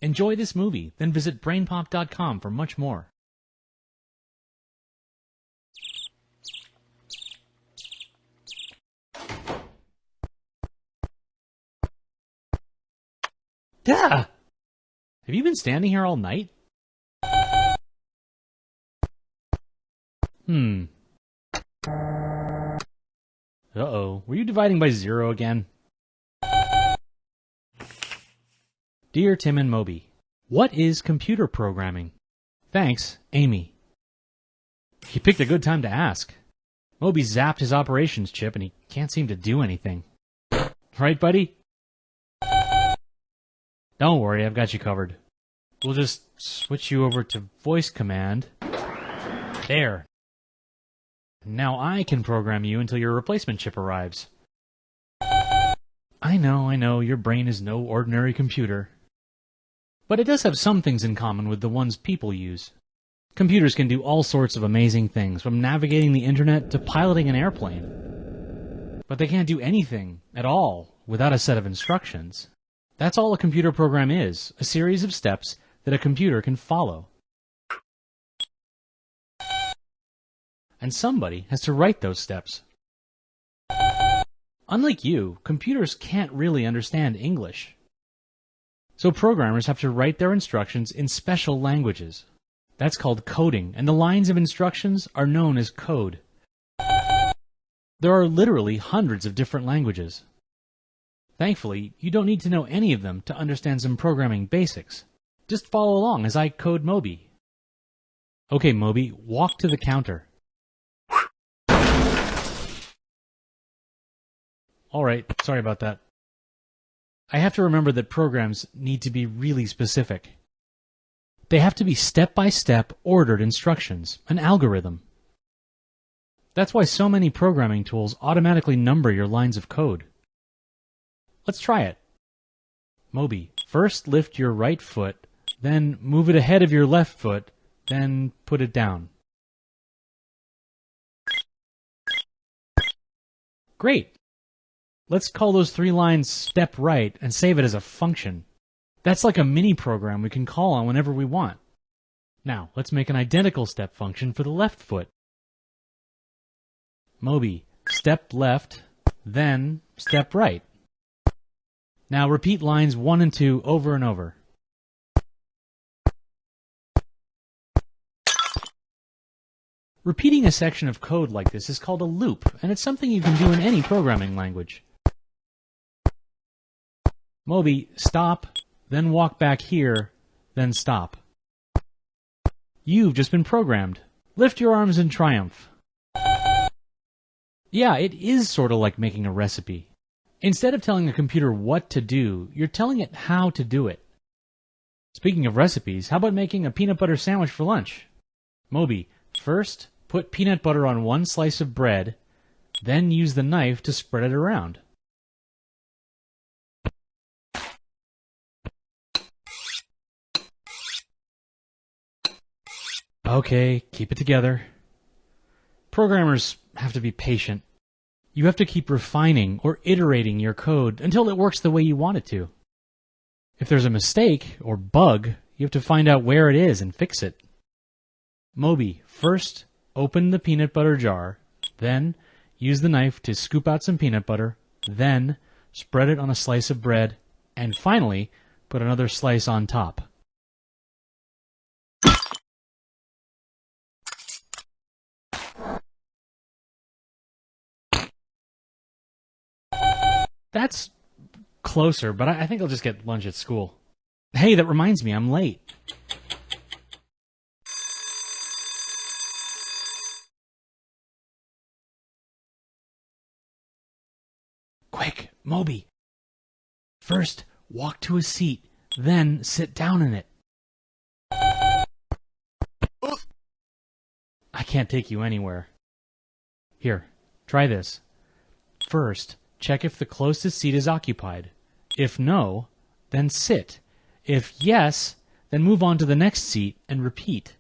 Enjoy this movie, then visit brainpop.com for much more. Duh! Have you been standing here all night? Uh-oh. Were you dividing by 0 again? Dear Tim and Moby, what is computer programming? Thanks, Amy. He picked a good time to ask. Moby zapped his operations chip and he can't seem to do anything. Right, buddy? Don't worry, I've got you covered. We'll just switch you over to voice command. There. Now I can program you until your replacement chip arrives. I know, your brain is no ordinary computer. But it does have some things in common with the ones people use. Computers can do all sorts of amazing things, from navigating the internet to piloting an airplane. But they can't do anything at all without a set of instructions. That's all a computer program is, a series of steps that a computer can follow. And somebody has to write those steps. Unlike you, computers can't really understand English. So programmers have to write their instructions in special languages. That's called coding, and the lines of instructions are known as code. There are literally hundreds of different languages. Thankfully, you don't need to know any of them to understand some programming basics. Just follow along as I code Moby. Okay, Moby, walk to the counter. Alright, sorry about that. I have to remember that programs need to be really specific. They have to be step-by-step ordered instructions, an algorithm. That's why so many programming tools automatically number your lines of code. Let's try it. Moby, first lift your right foot, then move it ahead of your left foot, then put it down. Great! Let's call those 3 lines step right and save it as a function. That's like a mini program we can call on whenever we want. Now, let's make an identical step function for the left foot. Moby, step left, then step right. Now repeat lines 1 and 2 over and over. Repeating a section of code like this is called a loop, and it's something you can do in any programming language. Moby, stop, then walk back here, then stop. You've just been programmed. Lift your arms in triumph. Yeah, it is sort of like making a recipe. Instead of telling a computer what to do, you're telling it how to do it. Speaking of recipes, how about making a peanut butter sandwich for lunch? Moby, first put peanut butter on 1 slice of bread, then use the knife to spread it around. Okay, keep it together. Programmers have to be patient. You have to keep refining or iterating your code until it works the way you want it to. If there's a mistake or bug, you have to find out where it is and fix it. Moby, first open the peanut butter jar, then use the knife to scoop out some peanut butter, then spread it on a slice of bread, and finally put another slice on top. That's closer, but I think I'll just get lunch at school. Hey, that reminds me, I'm late. Quick, Moby. First, walk to a seat, then sit down in it. I can't take you anywhere. Here, try this. First, check if the closest seat is occupied. If no, then sit. If yes, then move on to the next seat and repeat.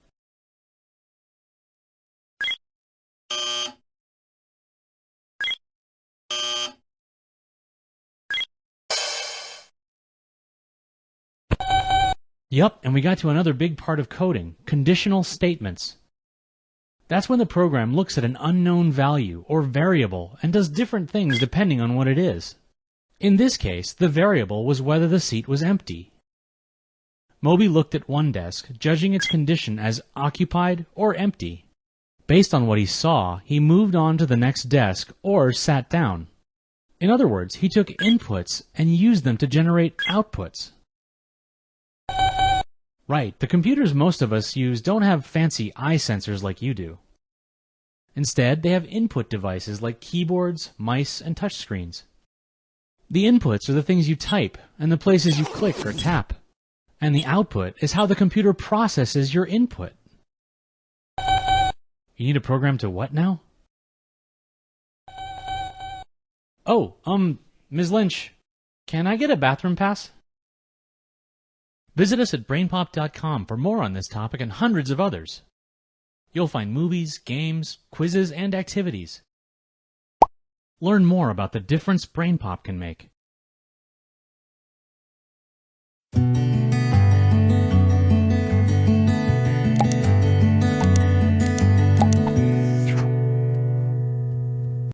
Yup, and we got to another big part of coding, conditional statements. That's when the program looks at an unknown value or variable and does different things depending on what it is. In this case, the variable was whether the seat was empty. Moby looked at one desk, judging its condition as occupied or empty. Based on what he saw, he moved on to the next desk or sat down. In other words, he took inputs and used them to generate outputs. Right, the computers most of us use don't have fancy eye sensors like you do. Instead, they have input devices like keyboards, mice, and touchscreens. The inputs are the things you type and the places you click or tap. And the output is how the computer processes your input. You need a program to what now? Oh, Ms. Lynch, can I get a bathroom pass? Visit us at brainpop.com for more on this topic and hundreds of others. You'll find movies, games, quizzes, and activities. Learn more about the difference BrainPop can make.